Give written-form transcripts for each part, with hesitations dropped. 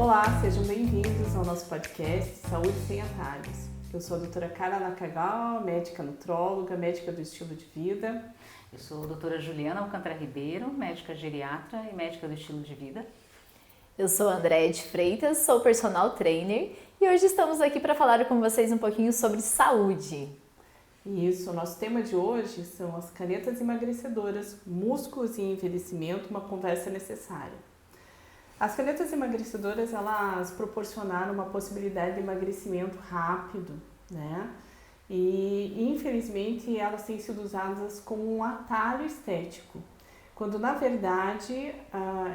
Olá, sejam bem-vindos ao nosso podcast Saúde Sem Atalhos. Eu sou a doutora Carla Nakagawa, médica nutróloga, médica do estilo de vida. Eu sou a doutora Juliana Alcântara Ribeiro, médica geriatra e médica do estilo de vida. Eu sou a Andréia de Freitas, sou personal trainer e hoje estamos aqui para falar com vocês um pouquinho sobre saúde. Isso, o nosso tema de hoje são as canetas emagrecedoras, músculos e envelhecimento, uma conversa necessária. As canetas emagrecedoras, elas proporcionaram uma possibilidade de emagrecimento rápido, né? E infelizmente elas têm sido usadas como um atalho estético, quando na verdade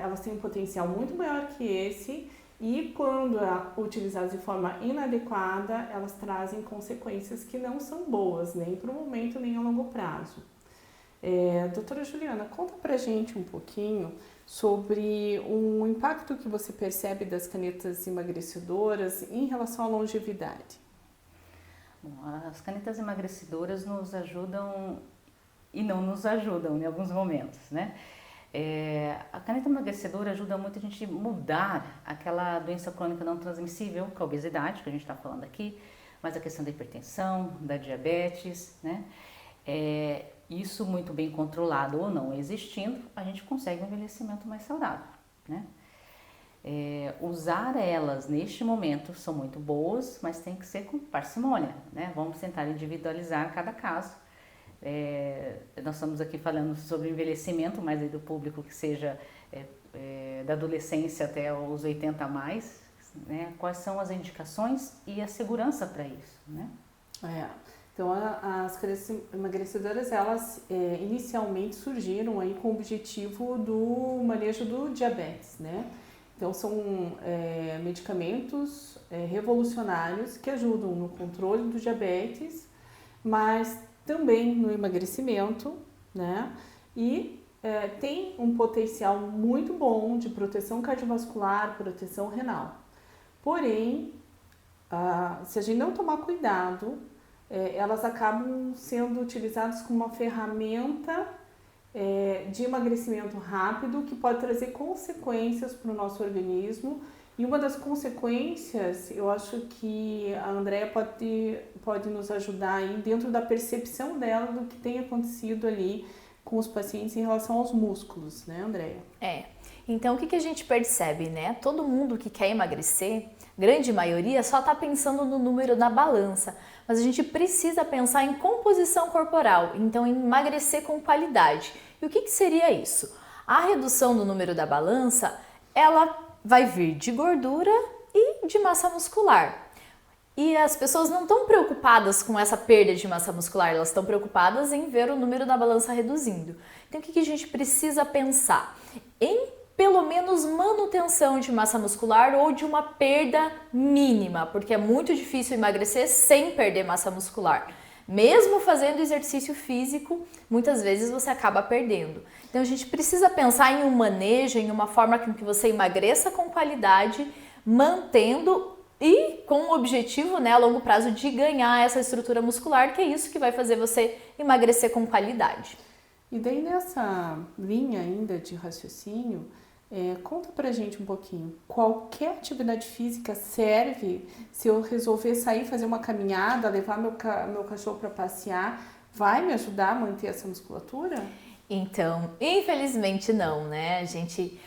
elas têm um potencial muito maior que esse e quando utilizadas de forma inadequada, elas trazem consequências que não são boas, nem para o momento, nem a longo prazo. Doutora Juliana, conta pra gente um pouquinho sobre o impacto que você percebe das canetas emagrecedoras em relação à longevidade. Bom, as canetas emagrecedoras nos ajudam e não nos ajudam em alguns momentos, né? A caneta emagrecedora ajuda muito a gente mudar aquela doença crônica não transmissível, que é a obesidade, que a gente está falando aqui, mas a questão da hipertensão, da diabetes, né? Isso muito bem controlado ou não existindo, a gente consegue um envelhecimento mais saudável, né? Usar elas neste momento são muito boas, mas tem que ser com parcimônia, né? Vamos tentar individualizar cada caso. Nós estamos aqui falando sobre envelhecimento, mas aí do público que seja da adolescência até os 80 a mais, né? Quais são as indicações e a segurança para isso, né? Então as canetas emagrecedoras, elas inicialmente surgiram aí com o objetivo do manejo do diabetes, né? Então são medicamentos revolucionários que ajudam no controle do diabetes, mas também no emagrecimento, né? E tem um potencial muito bom de proteção cardiovascular, proteção renal. Porém, se a gente não tomar cuidado, elas acabam sendo utilizadas como uma ferramenta de emagrecimento rápido que pode trazer consequências para o nosso organismo. E uma das consequências, eu acho que a Andréia pode nos ajudar aí dentro da percepção dela do que tem acontecido ali com os pacientes em relação aos músculos, né, Andréia? Então o que a gente percebe, né? Todo mundo que quer emagrecer, grande maioria, só está pensando no número na balança, mas a gente precisa pensar em composição corporal, então em emagrecer com qualidade. E o que seria isso? A redução do número da balança, ela vai vir de gordura e de massa muscular. E as pessoas não estão preocupadas com essa perda de massa muscular, elas estão preocupadas em ver o número da balança reduzindo. Então o que a gente precisa pensar? Em pelo menos manutenção de massa muscular ou de uma perda mínima, porque é muito difícil emagrecer sem perder massa muscular. Mesmo fazendo exercício físico, muitas vezes você acaba perdendo. Então a gente precisa pensar em um manejo, em uma forma com que você emagreça com qualidade, mantendo e com o objetivo, né, a longo prazo de ganhar essa estrutura muscular, que é isso que vai fazer você emagrecer com qualidade. E daí nessa linha ainda de raciocínio, conta pra gente um pouquinho, qualquer atividade física serve se eu resolver sair, fazer uma caminhada, levar meu cachorro para passear, vai me ajudar a manter essa musculatura? Então, infelizmente não, né?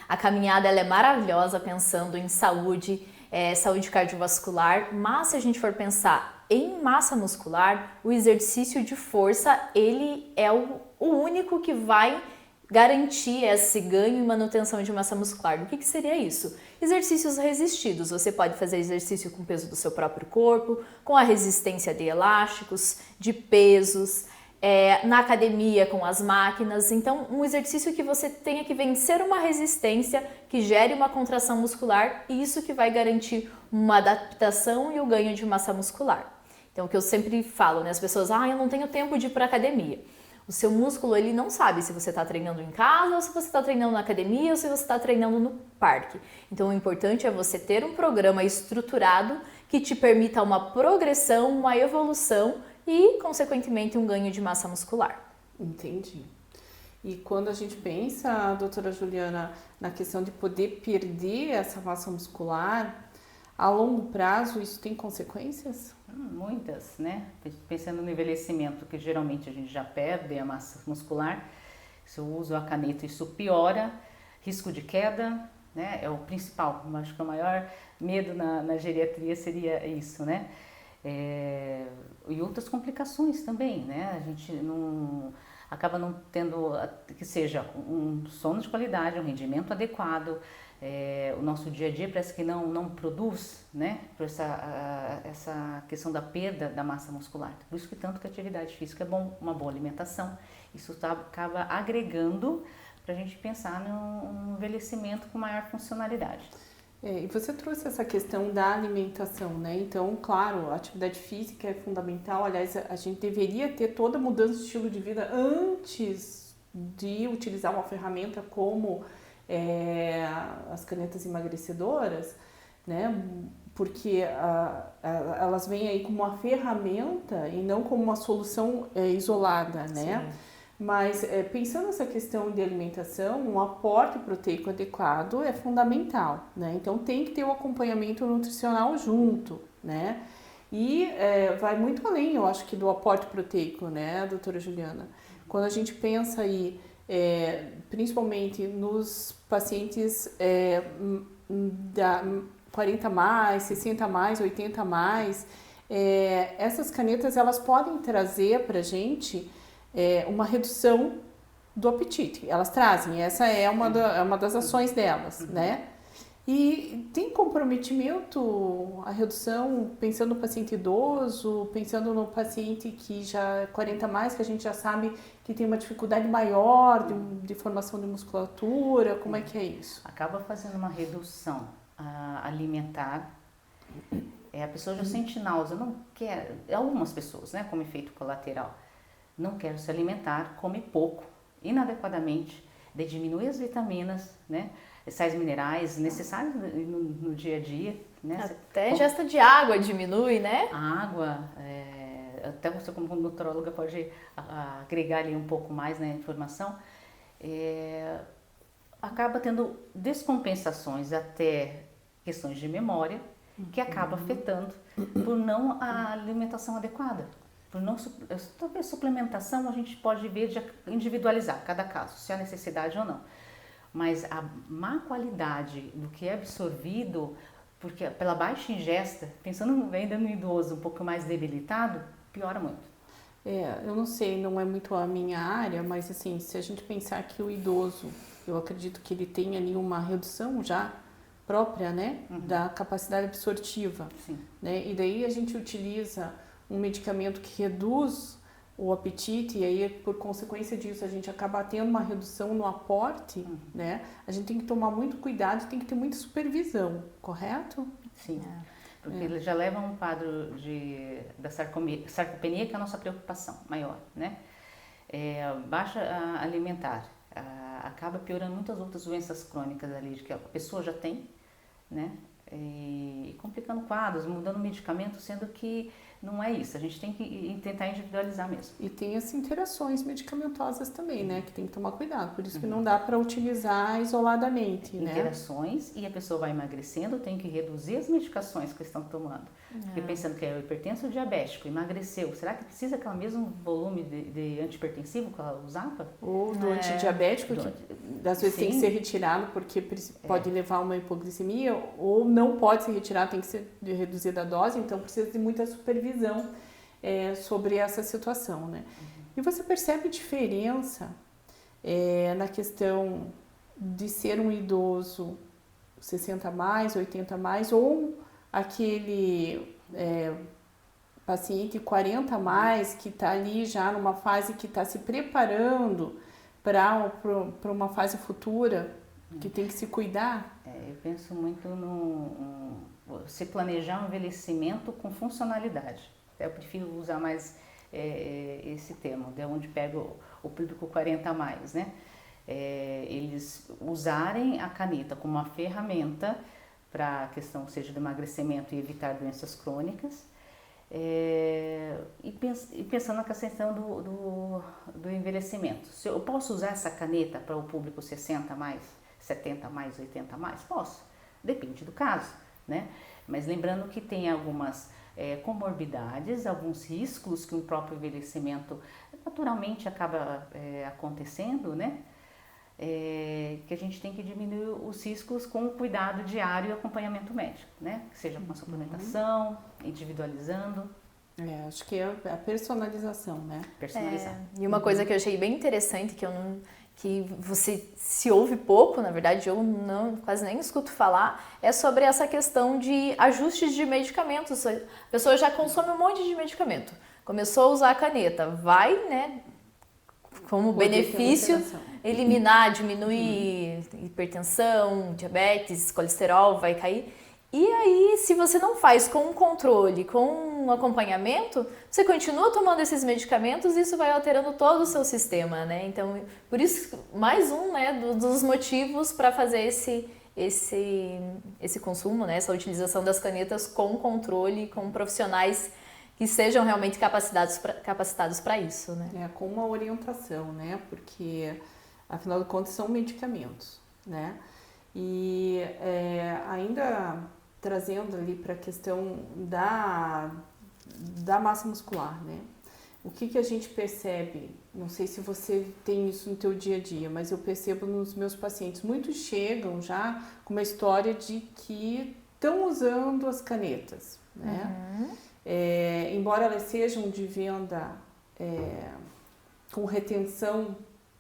A caminhada ela é maravilhosa pensando em saúde, saúde cardiovascular, mas se a gente for pensar em massa muscular, o exercício de força, ele é o único que vai garantir esse ganho e manutenção de massa muscular. O que seria isso? Exercícios resistidos. Você pode fazer exercício com o peso do seu próprio corpo, com a resistência de elásticos, de pesos, na academia com as máquinas. Então, um exercício que você tenha que vencer uma resistência que gere uma contração muscular e isso que vai garantir uma adaptação e o ganho de massa muscular. Então, o que eu sempre falo, né? As pessoas, eu não tenho tempo de ir para academia. O seu músculo, ele não sabe se você está treinando em casa ou se você está treinando na academia ou se você está treinando no parque. Então, o importante é você ter um programa estruturado que te permita uma progressão, uma evolução e, consequentemente, um ganho de massa muscular. Entendi. E quando a gente pensa, doutora Juliana, na questão de poder perder essa massa muscular, a longo prazo isso tem consequências? Muitas, né? Pensando no envelhecimento, que geralmente a gente já perde a massa muscular, se eu uso a caneta isso piora, risco de queda, né? É o principal, eu acho que o maior medo na geriatria seria isso, né? E outras complicações também, né? A gente acaba não tendo, que seja um sono de qualidade, um rendimento adequado, o nosso dia a dia parece que não produz, né? Por essa questão da perda da massa muscular. Por isso que tanto que a atividade física é bom, uma boa alimentação, isso acaba agregando para a gente pensar num envelhecimento com maior funcionalidade. E você trouxe essa questão da alimentação, né? Então, claro, a atividade física é fundamental. Aliás, a gente deveria ter toda a mudança de estilo de vida antes de utilizar uma ferramenta como as canetas emagrecedoras, né? Porque elas vêm aí como uma ferramenta e não como uma solução isolada, né? Sim. Mas pensando nessa questão de alimentação, um aporte proteico adequado é fundamental, né? Então tem que ter o acompanhamento nutricional junto, né? E vai muito além, eu acho que do aporte proteico, né, doutora Juliana? Quando a gente pensa aí, principalmente nos pacientes da 40 mais, 60 mais, 80 mais, essas canetas elas podem trazer para a gente uma redução do apetite. Elas trazem, essa é uma das ações delas, né? E tem comprometimento a redução, pensando no paciente idoso, pensando no paciente que já é 40 mais, que a gente já sabe que tem uma dificuldade maior de formação de musculatura, como é que é isso? Acaba fazendo uma redução alimentar, a pessoa já sente náusea, não quer, algumas pessoas, né, como efeito colateral, não quer se alimentar, come pouco, inadequadamente, diminui as vitaminas, né, sais minerais necessários no dia a dia. Né? Até a ingesta de água diminui, né? A água, até você como nutróloga pode agregar ali um pouco mais na informação, acaba tendo descompensações até questões de memória, que acaba afetando por não a alimentação adequada. Por não, talvez suplementação a gente pode ver de individualizar cada caso, se há necessidade ou não. Mas a má qualidade do que é absorvido, porque pela baixa ingesta, pensando ainda no idoso um pouco mais debilitado, piora muito. Eu não sei, não é muito a minha área, mas assim, se a gente pensar que o idoso, eu acredito que ele tem ali uma redução já própria, né, da capacidade absortiva. Sim. Né? E daí a gente utiliza um medicamento que reduz o apetite e aí por consequência disso a gente acaba tendo uma redução no aporte, né? A gente tem que tomar muito cuidado, tem que ter muita supervisão, correto? Sim, porque ele já leva um quadro da sarcopenia, que é a nossa preocupação maior, né? Baixa alimentar, acaba piorando muitas outras doenças crônicas ali, que a pessoa já tem, né? E complicando quadros, mudando medicamento, sendo que não é isso, a gente tem que tentar individualizar mesmo. E tem as interações medicamentosas também, né, que tem que tomar cuidado, por isso que não dá para utilizar isoladamente, né? Interações, e a pessoa vai emagrecendo, tem que reduzir as medicações que estão tomando. Porque pensando que é o hipertenso ou diabético, emagreceu, será que precisa aquele mesmo volume de antihipertensivo que ela usava? Ou do antidiabético, que às vezes tem que ser retirado porque pode levar a uma hipoglicemia, ou não pode ser retirado, tem que ser reduzida a dose, então precisa de muita supervisão sobre essa situação, né? E você percebe diferença na questão de ser um idoso 60 mais, 80 mais, ou aquele paciente 40 mais que está ali já numa fase que está se preparando para uma fase futura, que tem que se cuidar? Eu penso muito se planejar um envelhecimento com funcionalidade. Eu prefiro usar mais esse termo, de onde pego o público 40 a mais, né? Eles usarem a caneta como uma ferramenta para a questão, seja do emagrecimento e evitar doenças crônicas, E pensando na questão do envelhecimento. Se eu posso usar essa caneta para o público 60 mais, 70 mais, 80 mais? Posso. Depende do caso, né? Mas lembrando que tem algumas comorbidades, alguns riscos que o próprio envelhecimento naturalmente acaba acontecendo, né? Que a gente tem que diminuir os riscos com o cuidado diário e acompanhamento médico, né? Que seja com a suplementação, individualizando. Acho que é a personalização, né? Personalizar. E uma coisa que eu achei bem interessante, que você se ouve pouco, na verdade eu quase nem escuto falar, é sobre essa questão de ajustes de medicamentos. A pessoa já consome um monte de medicamento, começou a usar a caneta, vai, né, como benefício, eliminar, diminuir hipertensão, diabetes, colesterol, vai cair. E aí, se você não faz com um controle, com um acompanhamento, você continua tomando esses medicamentos e isso vai alterando todo o seu sistema, né? Então, por isso, mais um, né, dos motivos para fazer esse consumo, né, essa utilização das canetas com controle, com profissionais que sejam realmente capacitados para isso, né? Com uma orientação, né? Porque, afinal de contas, são medicamentos, né? E ainda trazendo ali para a questão da massa muscular, né? O que a gente percebe, não sei se você tem isso no teu dia a dia, mas eu percebo nos meus pacientes, muitos chegam já com uma história de que estão usando as canetas, né? Embora elas sejam de venda com retenção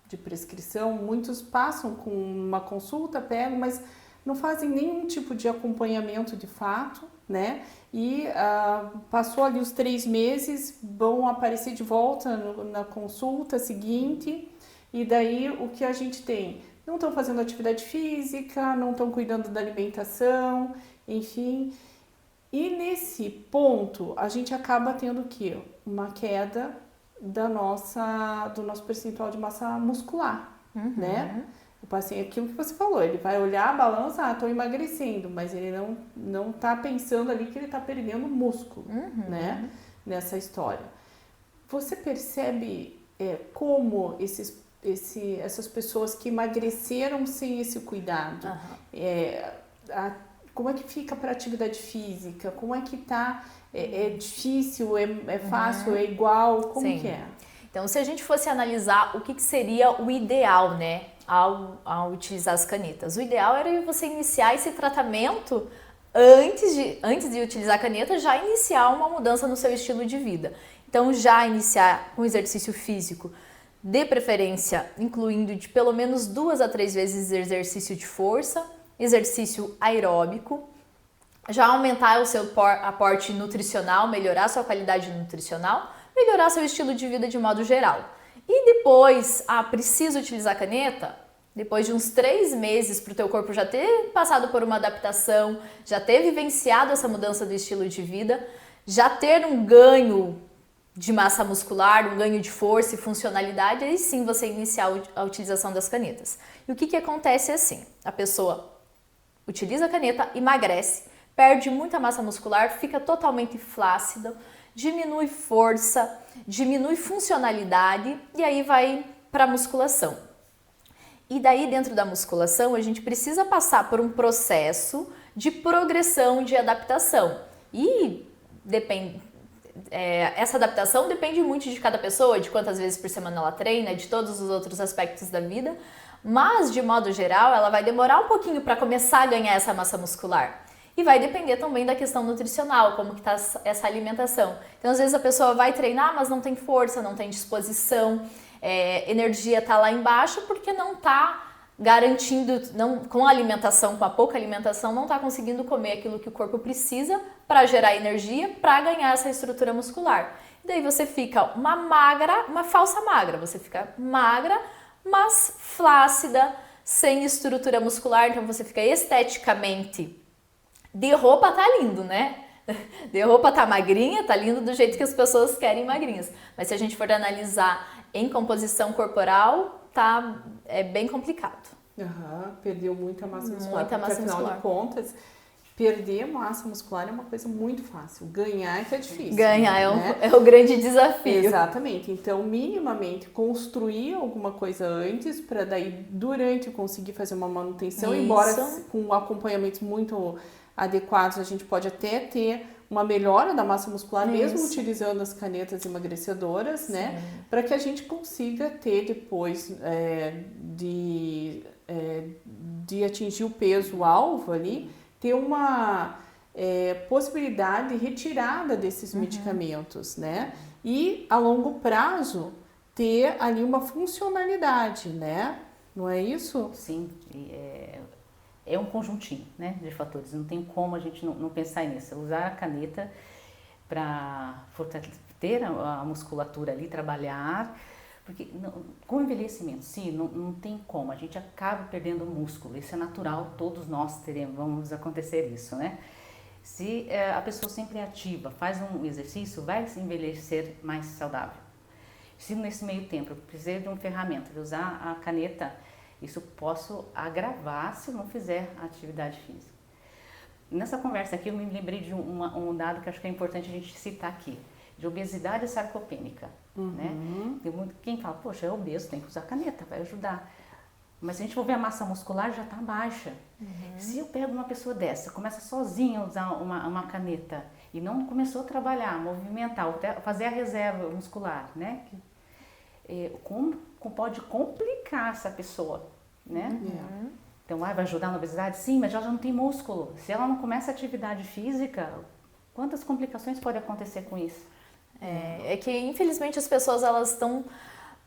de prescrição, muitos passam com uma consulta, pegam, mas não fazem nenhum tipo de acompanhamento de fato, né? E passou ali os 3 meses, vão aparecer de volta na consulta seguinte, e daí o que a gente tem? Não estão fazendo atividade física, não estão cuidando da alimentação, enfim. E nesse ponto, a gente acaba tendo o quê? Uma queda do nosso percentual de massa muscular, né? O paciente, aquilo que você falou, ele vai olhar a balança, estou emagrecendo, mas ele não está pensando ali que ele está perdendo músculo, né? Nessa história. Você percebe como essas pessoas que emagreceram sem esse cuidado, como é que fica para atividade física? Como é que tá? É difícil? É fácil? É igual? Como que é? Então, se a gente fosse analisar o que seria o ideal, né, ao utilizar as canetas. O ideal era você iniciar esse tratamento antes de utilizar a caneta, já iniciar uma mudança no seu estilo de vida. Então, já iniciar com exercício físico, de preferência, incluindo de pelo menos 2 a 3 vezes exercício de força, exercício aeróbico, já aumentar o seu aporte nutricional, melhorar sua qualidade nutricional, melhorar seu estilo de vida de modo geral. E depois, precisa utilizar a caneta? Depois de uns 3 meses para o teu corpo já ter passado por uma adaptação, já ter vivenciado essa mudança do estilo de vida, já ter um ganho de massa muscular, um ganho de força e funcionalidade, aí sim você iniciar a utilização das canetas. E o que acontece é assim, a pessoa utiliza a caneta, emagrece, perde muita massa muscular, fica totalmente flácida, diminui força, diminui funcionalidade e aí vai para a musculação. E daí dentro da musculação a gente precisa passar por um processo de progressão de adaptação. E essa adaptação depende muito de cada pessoa, de quantas vezes por semana ela treina, de todos os outros aspectos da vida, mas de modo geral ela vai demorar um pouquinho para começar a ganhar essa massa muscular. E vai depender também da questão nutricional, como que está essa alimentação. Então, às vezes a pessoa vai treinar, mas não tem força, não tem disposição, energia está lá embaixo porque não está garantindo, com a alimentação, com a pouca alimentação, não está conseguindo comer aquilo que o corpo precisa para gerar energia, para ganhar essa estrutura muscular. E daí você fica uma falsa magra, você fica magra, mas flácida, sem estrutura muscular, então você fica esteticamente... De roupa tá lindo, né? De roupa tá magrinha, tá lindo do jeito que as pessoas querem magrinhas. Mas se a gente for analisar em composição corporal, é bem complicado. Perdeu muita massa muscular. Muita massa muscular. Afinal de contas, perder massa muscular é uma coisa muito fácil, ganhar que é difícil. Ganhar né? é o grande desafio. Exatamente, então minimamente construir alguma coisa antes para daí durante conseguir fazer uma manutenção, embora com acompanhamentos muito adequados a gente pode até ter uma melhora da massa muscular mesmo utilizando as canetas emagrecedoras, né? Para que a gente consiga ter depois de atingir o peso alvo ali, ter uma possibilidade de retirada desses medicamentos, né? E a longo prazo ter ali uma funcionalidade, né? Não é isso? Sim, é um conjuntinho, né, de fatores. Não tem como a gente não pensar nisso. Usar a caneta para ter a musculatura ali, trabalhar, porque com o envelhecimento, sim, não tem como. A gente acaba perdendo músculo. Isso é natural, todos nós vamos acontecer isso, né? Se a pessoa sempre é ativa, faz um exercício, vai se envelhecer mais saudável. Se nesse meio tempo eu precisar de uma ferramenta, de usar a caneta, isso posso agravar se não fizer atividade física. Nessa conversa aqui eu me lembrei de um dado que acho que é importante a gente citar aqui, de obesidade sarcopênica. Né? Tem quem fala, poxa, é obeso, tem que usar caneta, vai ajudar. Mas se a gente for ver a massa muscular, já está baixa. Se eu pego uma pessoa dessa, começa sozinha a usar uma caneta e não começou a trabalhar, movimentar, fazer a reserva muscular, né? Pode complicar essa pessoa, né? Então, vai ajudar na obesidade? Sim, mas ela já não tem músculo. Se ela não começa a atividade física, quantas complicações podem acontecer com isso? É que, infelizmente, as pessoas elas estão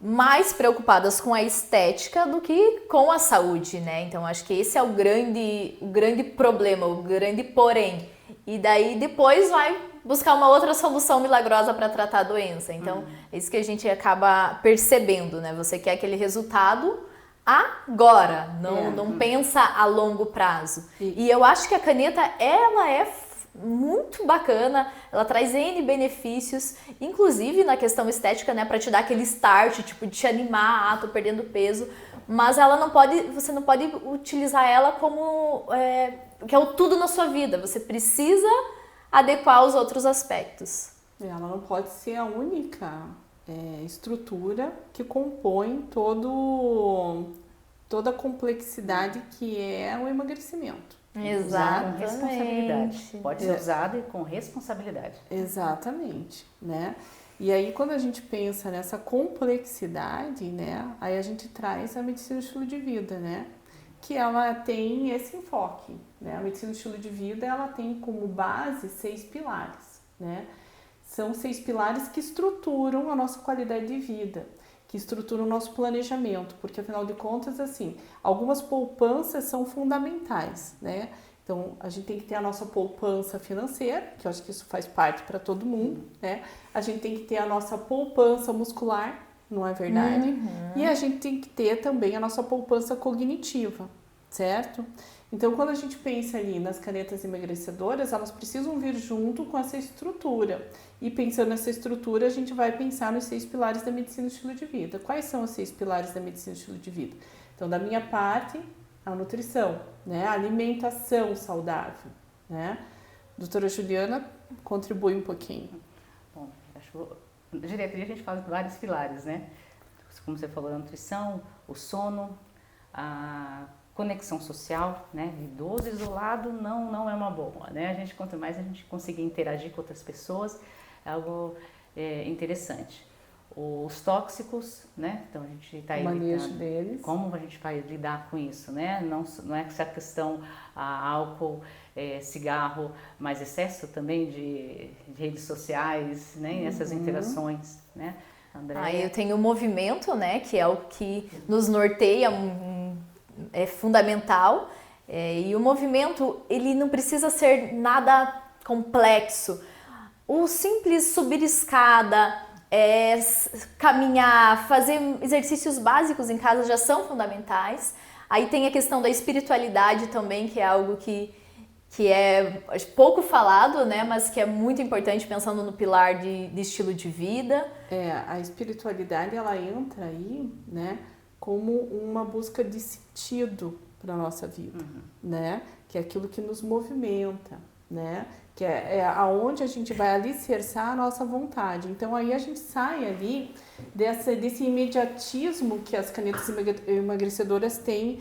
mais preocupadas com a estética do que com a saúde, né? Então, acho que esse é o grande problema, o grande porém. E daí, depois vai buscar uma outra solução milagrosa para tratar a doença. Então, é isso que a gente acaba percebendo, né? Você quer aquele resultado agora, não pensa a longo prazo. E eu acho que a caneta, ela é muito bacana, ela traz N benefícios, inclusive na questão estética, né, para te dar aquele start, tipo, de te animar, tô perdendo peso, mas você não pode utilizar ela como que é o tudo na sua vida, você precisa adequar os outros aspectos. Ela não pode ser a única estrutura que compõe toda a complexidade que é o emagrecimento. Exatamente. Com responsabilidade. Pode ser usado com responsabilidade. Exatamente, né? E aí quando a gente pensa nessa complexidade, né? Aí a gente traz a medicina do estilo de vida, né? Que ela tem esse enfoque, né? A medicina do estilo de vida, ela tem como base 6 pilares, né? São 6 pilares que estruturam a nossa qualidade de vida, que estruturam o nosso planejamento, porque afinal de contas, assim, algumas poupanças são fundamentais, né? Então, a gente tem que ter a nossa poupança financeira, que eu acho que isso faz parte para todo mundo, né? A gente tem que ter a nossa poupança muscular, não é verdade? E a gente tem que ter também a nossa poupança cognitiva, certo? Então, quando a gente pensa ali nas canetas emagrecedoras, elas precisam vir junto com essa estrutura. E pensando nessa estrutura, a gente vai pensar nos 6 pilares da medicina do estilo de vida. Quais são os 6 pilares da medicina do estilo de vida? Então, da minha parte, a nutrição, né? A alimentação saudável, né? Doutora Juliana, contribui um pouquinho. Bom, geriatria a gente fala de vários pilares, né? Como você falou, a nutrição, o sono, a conexão social, né? Idoso isolado não é uma boa, né? Quanto mais a gente conseguir interagir com outras pessoas, é algo interessante. Os tóxicos, né? Então a gente está evitando deles. Como a gente vai lidar com isso, né? Não é essa questão álcool, cigarro, mas excesso também de redes sociais, né? Essas interações, né? André? Eu tenho o movimento, né? Que é o que nos norteia, é fundamental. E o movimento, ele não precisa ser nada complexo. O simples subir escada, caminhar, fazer exercícios básicos em casa já são fundamentais. Aí tem a questão da espiritualidade também, que é algo que é pouco falado, né? Mas que é muito importante pensando no pilar de estilo de vida. A espiritualidade, ela entra aí, né? Como uma busca de sentido para a nossa vida, né? Que é aquilo que nos movimenta, né? Que é aonde a gente vai alicerçar a nossa vontade. Então, aí a gente sai ali desse imediatismo que as canetas emagrecedoras têm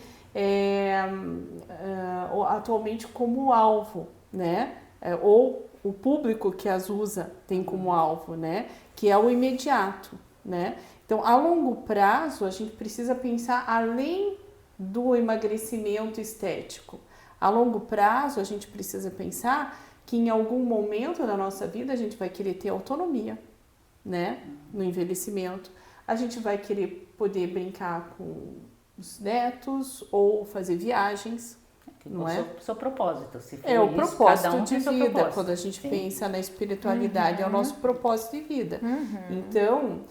atualmente como alvo, né? Ou o público que as usa tem como alvo, né? Que é o imediato, né? Então, a longo prazo, a gente precisa pensar além do emagrecimento estético. A longo prazo, a gente precisa pensar que em algum momento da nossa vida a gente vai querer ter autonomia, né? No envelhecimento. A gente vai querer poder brincar com os netos ou fazer viagens, não é? O seu propósito, se for o isso, propósito cada um de tem seu vida. propósito. Quando a gente pensa na espiritualidade, é o nosso propósito de vida. Então,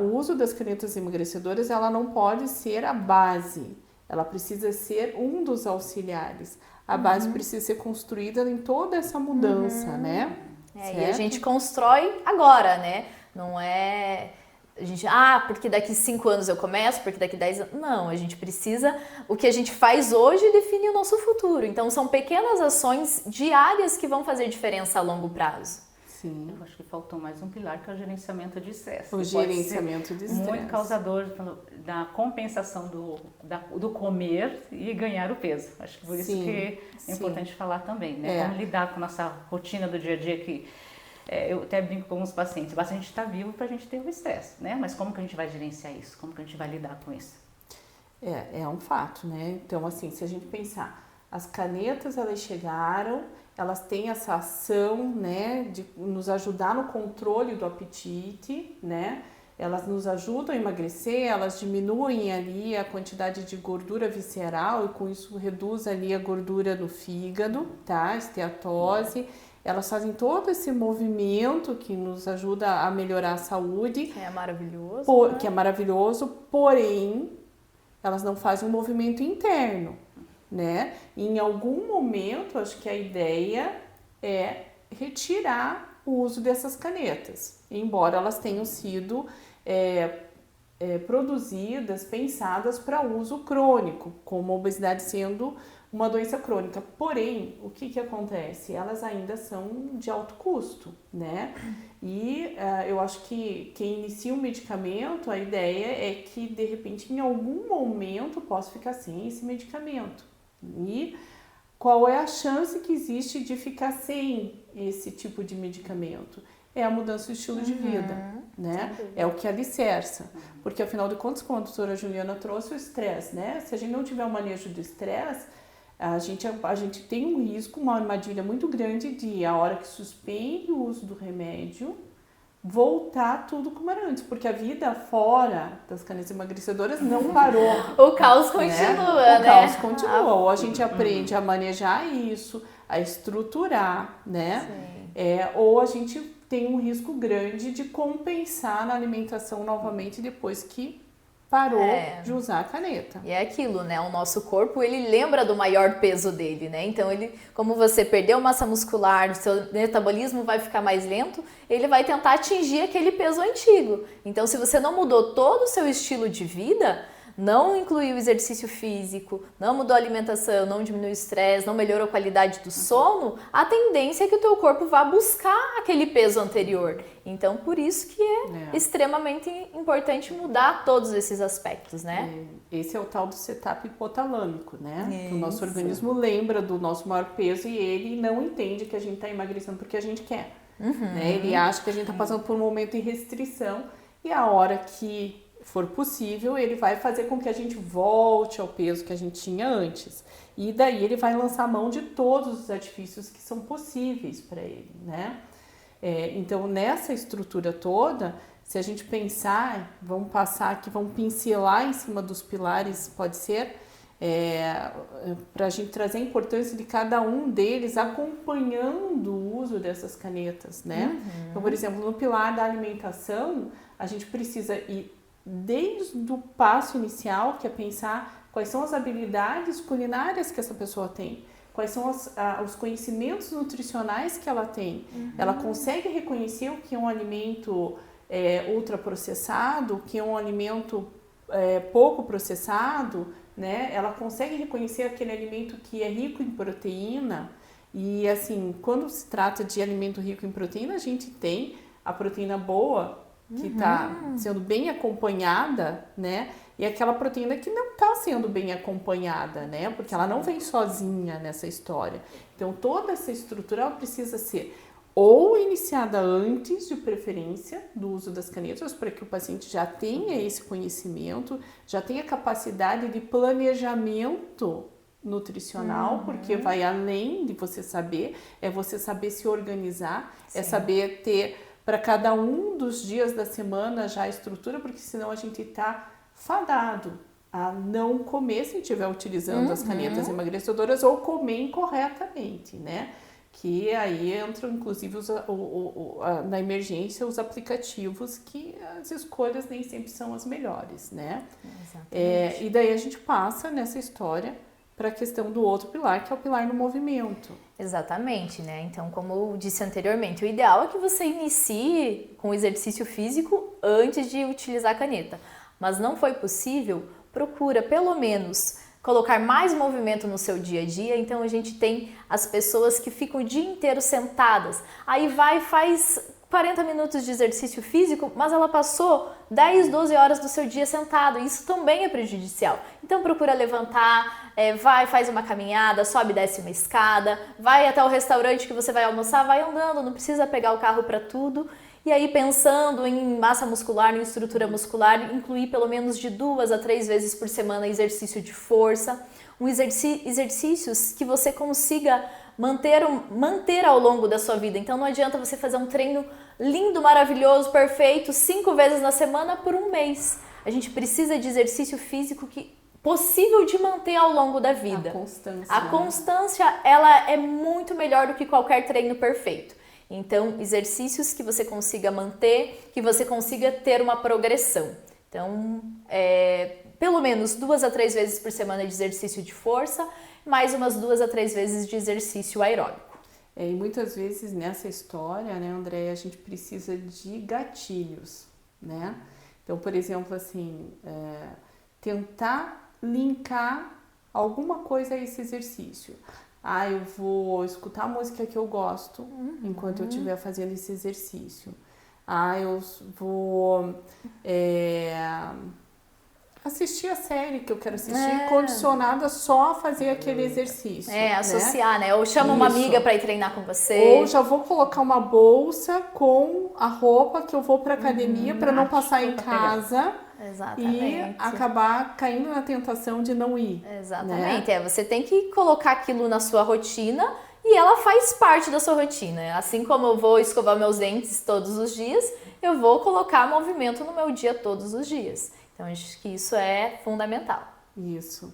o uso das canetas emagrecedoras, ela não pode ser a base. Ela precisa ser um dos auxiliares. A base precisa ser construída em toda essa mudança, né? E a gente constrói agora, né? Não é... A gente, porque daqui 5 anos eu começo, porque daqui 10 anos... Não, a gente precisa... O que a gente faz hoje define o nosso futuro. Então, são pequenas ações diárias que vão fazer diferença a longo prazo. Sim. Eu acho que faltou mais um pilar, que é o gerenciamento de estresse. O gerenciamento de estresse. Muito causador da compensação do comer e ganhar o peso. Acho que por isso que é importante falar também, né? Como lidar com a nossa rotina do dia a dia que... eu até brinco com alguns pacientes, basta a gente estar vivo para a gente ter o estresse, né? Mas como que a gente vai gerenciar isso? Como que a gente vai lidar com isso? É um fato, né? Então, assim, se a gente pensar, as canetas, elas chegaram, elas têm essa ação, né, de nos ajudar no controle do apetite, né? Elas nos ajudam a emagrecer, elas diminuem ali a quantidade de gordura visceral e com isso reduz ali a gordura no fígado, tá? Esteatose. Elas fazem todo esse movimento que nos ajuda a melhorar a saúde. Que é maravilhoso. Que é maravilhoso, porém, elas não fazem um movimento interno, né? E em algum momento, acho que a ideia é retirar o uso dessas canetas, embora elas tenham sido produzidas, pensadas para uso crônico, como a obesidade sendo uma doença crônica. Porém, o que acontece? Elas ainda são de alto custo, né? E eu acho que quem inicia um medicamento, a ideia é que, de repente, em algum momento, possa ficar sem esse medicamento. E qual é a chance que existe de ficar sem esse tipo de medicamento? É a mudança do estilo de vida, né? É o que alicerça. Porque, afinal de contas, como a doutora Juliana trouxe, o estresse, né? Se a gente não tiver o manejo do estresse, a gente tem um risco, uma armadilha muito grande de, a hora que suspende o uso do remédio, voltar tudo como era antes. Porque a vida fora das canetas emagrecedoras não parou. O caos continua, né? O caos continua. Ou a gente aprende a manejar isso, a estruturar, né? Ou a gente tem um risco grande de compensar na alimentação novamente depois que parou de usar a caneta. E é aquilo, né? O nosso corpo, ele lembra do maior peso dele, né? Então, como você perdeu massa muscular, o seu metabolismo vai ficar mais lento, ele vai tentar atingir aquele peso antigo. Então, se você não mudou todo o seu estilo de vida, não incluiu exercício físico, não mudou a alimentação, não diminuiu o estresse, não melhorou a qualidade do sono, a tendência é que o teu corpo vá buscar aquele peso anterior. Então, por isso que é extremamente importante mudar todos esses aspectos, né? Esse é o tal do setup hipotalâmico, né? Que o nosso organismo lembra do nosso maior peso e ele não entende que a gente está emagrecendo porque a gente quer. Né? Ele acha que a gente está passando por um momento de restrição e a hora que for possível, ele vai fazer com que a gente volte ao peso que a gente tinha antes. E daí ele vai lançar mão de todos os artifícios que são possíveis para ele, né? Então, nessa estrutura toda, se a gente pensar, vamos passar aqui, vamos pincelar em cima dos pilares, pode ser, para a gente trazer a importância de cada um deles acompanhando o uso dessas canetas, né? Então, por exemplo, no pilar da alimentação, a gente precisa ir desde o passo inicial, que é pensar quais são as habilidades culinárias que essa pessoa tem, quais são os conhecimentos nutricionais que ela tem. Ela consegue reconhecer o que é um alimento ultraprocessado, o que é um alimento pouco processado, né? Ela consegue reconhecer aquele alimento que é rico em proteína. E assim, quando se trata de alimento rico em proteína, a gente tem a proteína boa, que está sendo bem acompanhada, né? E aquela proteína que não está sendo bem acompanhada, né? Porque ela não vem sozinha nessa história. Então, toda essa estrutura ela precisa ser ou iniciada antes, de preferência, do uso das canetas, para que o paciente já tenha esse conhecimento, já tenha capacidade de planejamento nutricional, porque vai além de você saber, é você saber se organizar, é saber ter para cada um dos dias da semana já a estrutura, porque senão a gente está fadado a não comer se estiver utilizando as canetas emagrecedoras ou comer incorretamente, né? Que aí entram, inclusive, na emergência, os aplicativos, que as escolhas nem sempre são as melhores, né? E daí a gente passa nessa história para a questão do outro pilar, que é o pilar do movimento. Exatamente, né? Então, como eu disse anteriormente, o ideal é que você inicie com o exercício físico antes de utilizar a caneta. Mas não foi possível, procura pelo menos colocar mais movimento no seu dia a dia. Então a gente tem as pessoas que ficam o dia inteiro sentadas, aí vai e faz 40 minutos de exercício físico, mas ela passou 10, 12 horas do seu dia sentado, isso também é prejudicial. Então procura levantar, vai, faz uma caminhada, sobe e desce uma escada, vai até o restaurante que você vai almoçar, vai andando, não precisa pegar o carro para tudo. E aí, pensando em massa muscular, em estrutura muscular, incluir pelo menos de 2 a 3 vezes por semana exercício de força, exercícios que você consiga manter ao longo da sua vida. Então não adianta você fazer um treino lindo, maravilhoso, perfeito, 5 vezes na semana por um mês. A gente precisa de exercício físico possível de manter ao longo da vida. A constância. A constância, ela é muito melhor do que qualquer treino perfeito. Então, exercícios que você consiga manter, que você consiga ter uma progressão. Então, pelo menos 2 a 3 vezes por semana de exercício de força, mais umas 2 a 3 vezes de exercício aeróbico. E muitas vezes nessa história, né, André, a gente precisa de gatilhos, né? Então, por exemplo, assim, tentar linkar alguma coisa a esse exercício. Eu vou escutar a música que eu gosto enquanto eu estiver fazendo esse exercício. Eu vou assistir a série que eu quero assistir, condicionada só a fazer aquele exercício. Associar, né? Ou chama uma amiga para ir treinar com você. Ou já vou colocar uma bolsa com a roupa que eu vou para academia para não passar em casa. Exatamente. E acabar caindo na tentação de não ir. Exatamente. Né? Você tem que colocar aquilo na sua rotina e ela faz parte da sua rotina. Assim como eu vou escovar meus dentes todos os dias, eu vou colocar movimento no meu dia todos os dias. Então, acho que isso é fundamental. Isso.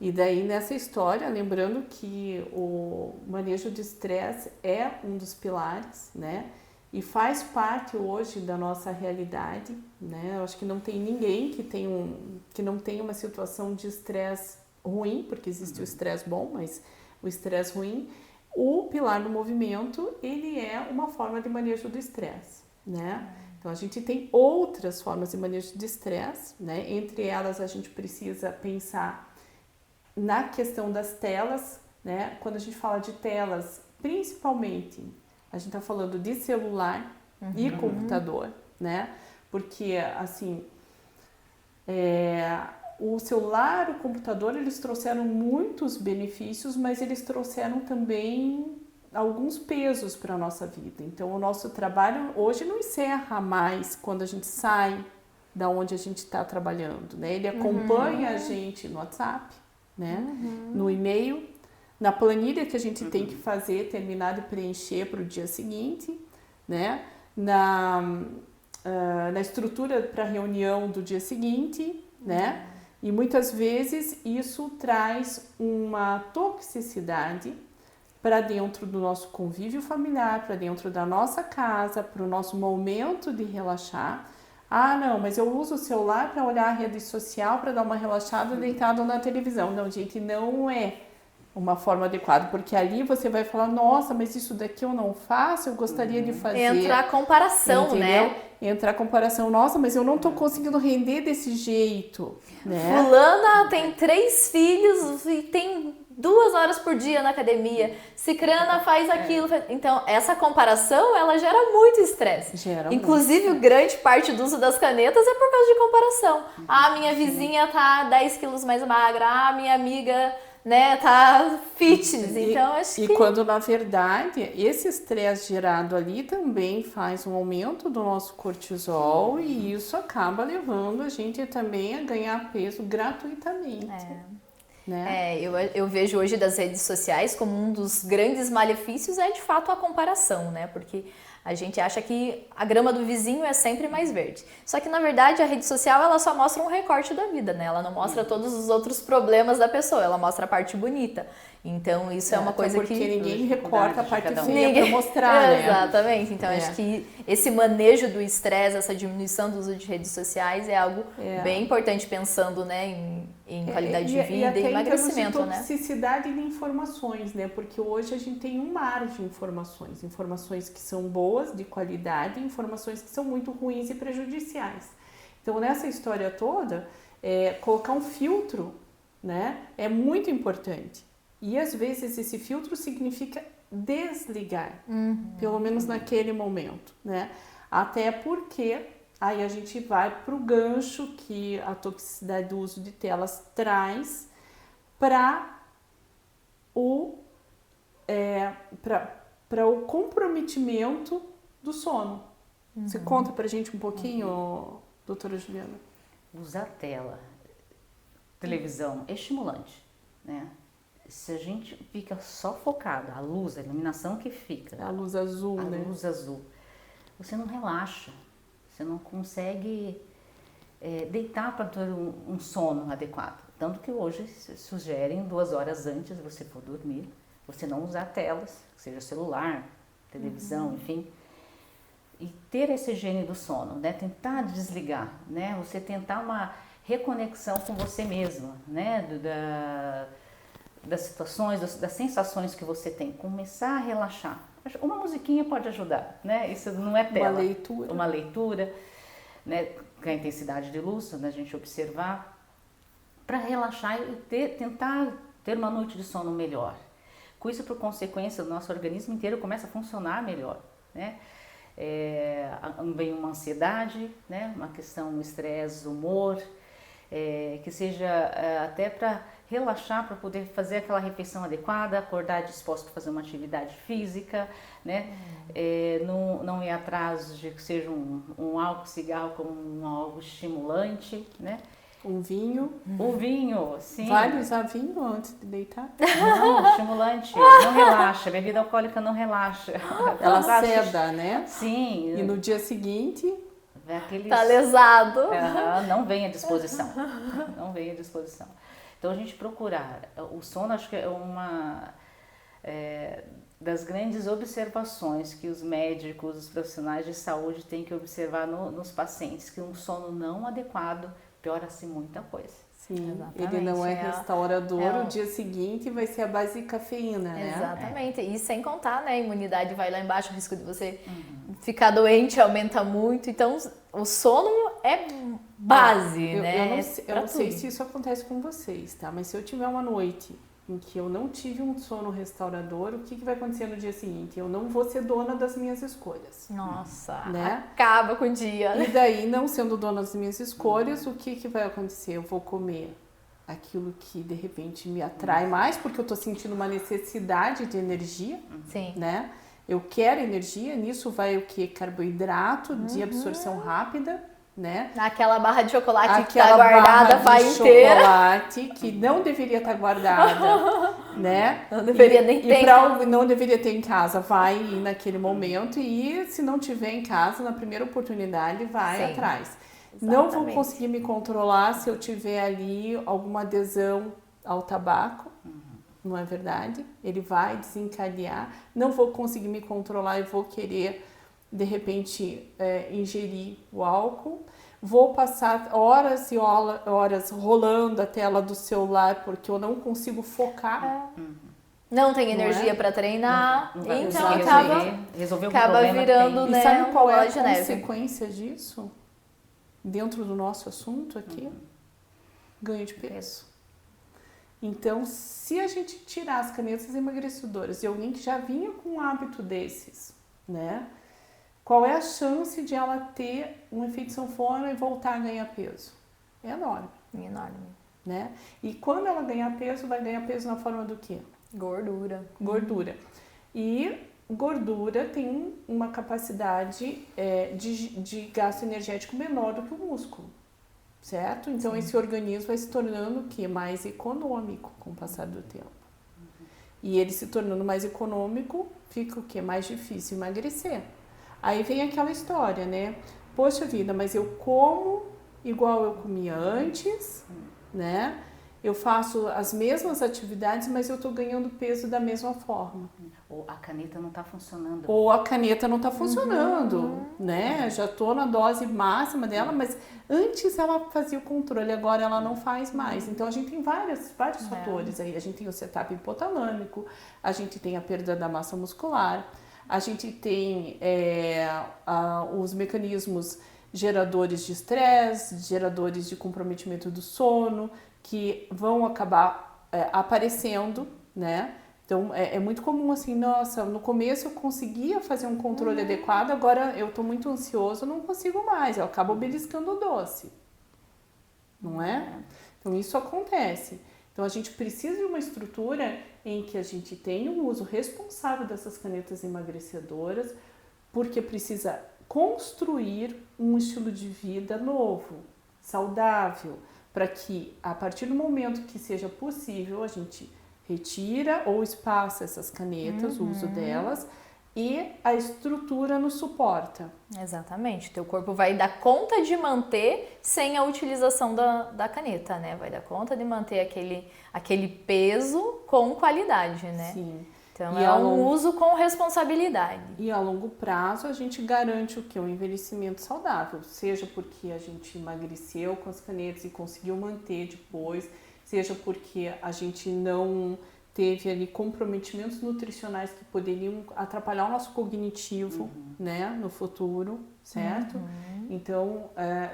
E daí, nessa história, lembrando que o manejo de estresse é um dos pilares, né? E faz parte hoje da nossa realidade, né? Eu acho que não tem ninguém que não tenha uma situação de estresse ruim, porque existe o estresse bom, mas o estresse ruim. O pilar do movimento, ele é uma forma de manejo do estresse, né? Então, a gente tem outras formas de manejo de estresse, né? Entre elas, a gente precisa pensar na questão das telas, né? Quando a gente fala de telas, principalmente, a gente está falando de celular e computador, né? Porque, assim, o celular, o computador, eles trouxeram muitos benefícios, mas eles trouxeram também alguns pesos para a nossa vida. Então, o nosso trabalho hoje não encerra mais quando a gente sai da onde a gente está trabalhando, né? Ele acompanha a gente no WhatsApp, né? No e-mail, na planilha que a gente tem que fazer, terminar de preencher para o dia seguinte, né? Na estrutura para a reunião do dia seguinte, né? E muitas vezes isso traz uma toxicidade para dentro do nosso convívio familiar, para dentro da nossa casa, para o nosso momento de relaxar. Não, mas eu uso o celular para olhar a rede social, para dar uma relaxada deitado na televisão. Não, gente, não é uma forma adequada, porque ali você vai falar, nossa, mas isso daqui eu não faço, eu gostaria de fazer. Entra a comparação, entendeu? né? Entra a comparação, nossa, mas eu não tô conseguindo render desse jeito, né? Fulana tem 3 filhos e tem 2 horas por dia na academia. Cicrana faz aquilo. Então, essa comparação, ela gera muito estresse. Gera Inclusive, muito. grande parte do uso das canetas é por causa de comparação. Ah, minha vizinha tá 10 quilos mais magra. Ah, minha amiga, né, tá fitness. Então, acho que... E quando, na verdade, esse estresse gerado ali também faz um aumento do nosso cortisol e isso acaba levando a gente também a ganhar peso gratuitamente. Né? Eu vejo hoje das redes sociais como um dos grandes malefícios é de fato a comparação, né? Porque a gente acha que a grama do vizinho é sempre mais verde. Só que na verdade a rede social ela só mostra um recorte da vida, né? Ela não mostra todos os outros problemas da pessoa, ela mostra a parte bonita. Então isso é uma coisa porque que... ninguém recorta a parte cada um. feia para mostrar, né? Exatamente. Então acho que esse manejo do estresse, essa diminuição do uso de redes sociais é algo bem importante pensando, né, em qualidade de vida e emagrecimento, né? Toxicidade de informações, né? Porque hoje a gente tem um mar de informações que são boas, de qualidade, e informações que são muito ruins e prejudiciais. Então nessa história toda, colocar um filtro, né, é muito importante. E às vezes esse filtro significa desligar, pelo menos naquele momento, né? Até porque aí a gente vai para o gancho que a toxicidade do uso de telas traz para o comprometimento do sono. Você conta pra gente um pouquinho, doutora Juliana? Usar tela, televisão é estimulante, né? Se a gente fica só focado, a luz, a iluminação que fica, A luz azul, a né? luz azul, você não relaxa, você não consegue deitar para ter um sono adequado. Tanto que hoje sugerem 2 horas antes de você for dormir, você não usar telas, seja celular, televisão, enfim, e ter essa higiene do sono, né? Tentar desligar, né? Você tentar uma reconexão com você mesma, né? Das situações, das sensações que você tem, começar a relaxar. Uma musiquinha pode ajudar, né? Isso não é tela. Uma leitura, né? Com a intensidade de luz, né? A gente observar, para relaxar e tentar ter uma noite de sono melhor. Com isso, por consequência, o nosso organismo inteiro começa a funcionar melhor, né? Vem uma ansiedade, né? Uma questão, um estresse, humor, que seja até para relaxar, para poder fazer aquela refeição adequada, acordar disposto para fazer uma atividade física, né? Não ir atrás de que seja um álcool, cigarro como algo estimulante, né? Um vinho. O vinho, sim. Vale usar vinho antes de deitar? Não, estimulante, não relaxa, bebida alcoólica não relaxa. Ela seda, né? Sim. E no dia seguinte... Tá lesado. Não vem à disposição. Não vem à disposição. Então a gente procurar. O sono acho que é uma das grandes observações que os médicos, os profissionais de saúde têm que observar nos pacientes, que um sono não adequado piora-se muita coisa. Sim, exatamente. Ele não é restaurador, o dia seguinte vai ser a base de cafeína, né? Exatamente, e sem contar, né, a imunidade vai lá embaixo, o risco de você ficar doente aumenta muito, então o sono é base, né? Eu não sei se isso acontece com vocês, tá? Mas se eu tiver uma noite em que eu não tive um sono restaurador, o que vai acontecer no dia seguinte? Eu não vou ser dona das minhas escolhas. Nossa, né? Acaba com o dia. E daí, não sendo dona das minhas escolhas, o que vai acontecer? Eu vou comer aquilo que de repente me atrai mais, porque eu tô sentindo uma necessidade de energia, Sim. né? Eu quero energia, nisso vai o que? Carboidrato de absorção rápida, né? Aquela barra de chocolate Aquela que tá guardada a vai inteira. Chocolate que não deveria estar guardada, né? Não deveria nem ter. Não deveria ter em casa, vai ir naquele momento e se não tiver em casa, na primeira oportunidade, vai atrás. Exatamente. Não vou conseguir me controlar se eu tiver ali alguma adesão ao tabaco, não é verdade? Ele vai desencadear. Não vou conseguir me controlar e vou querer, de repente, ingerir o álcool. Vou passar horas e horas rolando a tela do celular porque eu não consigo focar. Não tem Não energia é? para treinar, Não vai então conseguir acaba resolver algum acaba problema que virando, tem. né, E sabe qual é bola a de neve. consequência disso? Dentro do nosso assunto aqui? Ganho de peso. Então, se a gente tirar as canetas emagrecedoras de alguém que já vinha com um hábito desses, né? Qual é a chance de ela ter um efeito sanfona e voltar a ganhar peso? É enorme, Enorme. né? E quando ela ganhar peso, vai ganhar peso na forma do quê? Gordura. Gordura. E gordura tem uma capacidade de gasto energético menor do que o músculo, certo? Então esse organismo vai se tornando o quê? Mais econômico com o passar do tempo. E ele se tornando mais econômico, fica o quê? Mais difícil emagrecer. Aí vem aquela história, né? Poxa vida, mas eu como igual eu comia antes, né? Eu faço as mesmas atividades, mas eu tô ganhando peso da mesma forma. Ou a caneta não está funcionando. Ou a caneta não tá funcionando, né? Já tô na dose máxima dela, mas antes ela fazia o controle, agora ela não faz mais. Então a gente tem vários fatores aí. A gente tem o setup hipotalâmico, a gente tem a perda da massa muscular, a gente tem os mecanismos geradores de estresse, geradores de comprometimento do sono, que vão acabar aparecendo, né? Então, é muito comum assim, nossa, no começo eu conseguia fazer um controle adequado, agora eu tô muito ansioso, não consigo mais, eu acabo beliscando o doce, não é? Então, isso acontece. Então, a gente precisa de uma estrutura em que a gente tenha um uso responsável dessas canetas emagrecedoras, porque precisa construir um estilo de vida novo, saudável, para que, a partir do momento que seja possível, a gente retira ou espaça essas canetas, o uso delas, e a estrutura nos suporta. Exatamente. Teu corpo vai dar conta de manter sem a utilização da caneta, né? Vai dar conta de manter aquele peso com qualidade, né? Sim. Então E é um uso com responsabilidade. E a longo prazo a gente garante o quê? Um envelhecimento saudável, seja porque a gente emagreceu com as canetas e conseguiu manter depois, seja porque a gente não teve ali comprometimentos nutricionais que poderiam atrapalhar o nosso cognitivo, né, no futuro, certo? Então,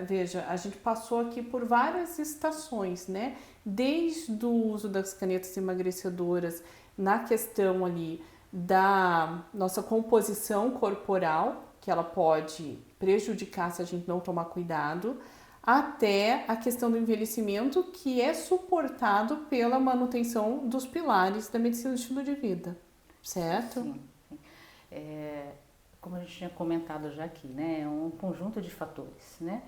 veja, a gente passou aqui por várias estações, né? Desde o uso das canetas emagrecedoras na questão ali da nossa composição corporal, que ela pode prejudicar se a gente não tomar cuidado, até a questão do envelhecimento, que é suportado pela manutenção dos pilares da medicina do estilo de vida, certo? Sim. Como a gente tinha comentado já aqui, né? É um conjunto de fatores, né?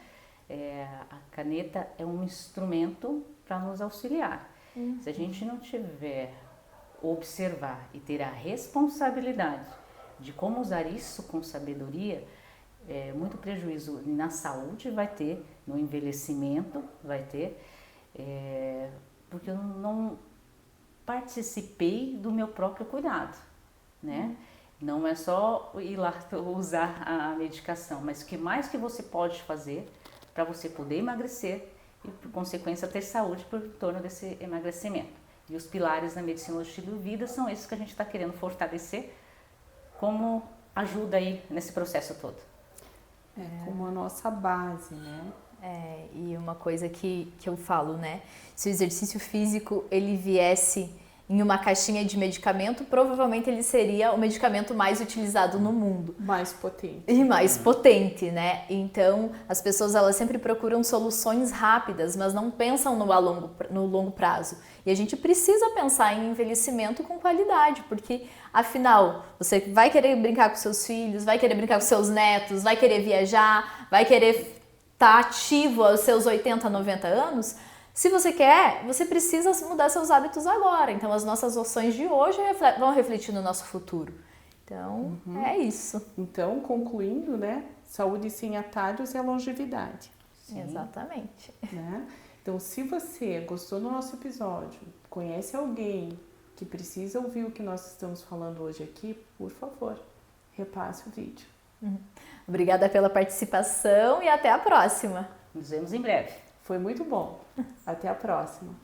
A caneta é um instrumento para nos auxiliar. Se a gente não tiver observar e ter a responsabilidade de como usar isso com sabedoria, muito prejuízo na saúde vai ter, no envelhecimento vai ter, porque eu não participei do meu próprio cuidado, né? Não é só ir lá usar a medicação, mas o que mais que você pode fazer para você poder emagrecer e, por consequência, ter saúde por torno desse emagrecimento. E os pilares da medicina do estilo de vida são esses que a gente está querendo fortalecer como ajuda aí nesse processo todo. Como a nossa base, né? E uma coisa que eu falo, né? Se o exercício físico ele viesse em uma caixinha de medicamento, provavelmente ele seria o medicamento mais utilizado no mundo. Mais potente. E mais potente, né? Então, as pessoas elas sempre procuram soluções rápidas, mas não pensam no longo prazo. E a gente precisa pensar em envelhecimento com qualidade, porque, afinal, você vai querer brincar com seus filhos, vai querer brincar com seus netos, vai querer viajar, vai querer estar ativo aos seus 80, 90 anos. Se você quer, você precisa mudar seus hábitos agora. Então, as nossas ações de hoje vão refletir no nosso futuro. Então, é isso. Então, concluindo, né? Saúde sem atalhos é longevidade. Sim. Exatamente. Né? Então, se você gostou do nosso episódio, conhece alguém que precisa ouvir o que nós estamos falando hoje aqui, por favor, repasse o vídeo. Obrigada pela participação e até a próxima. Nos vemos em breve. Foi muito bom. Até a próxima.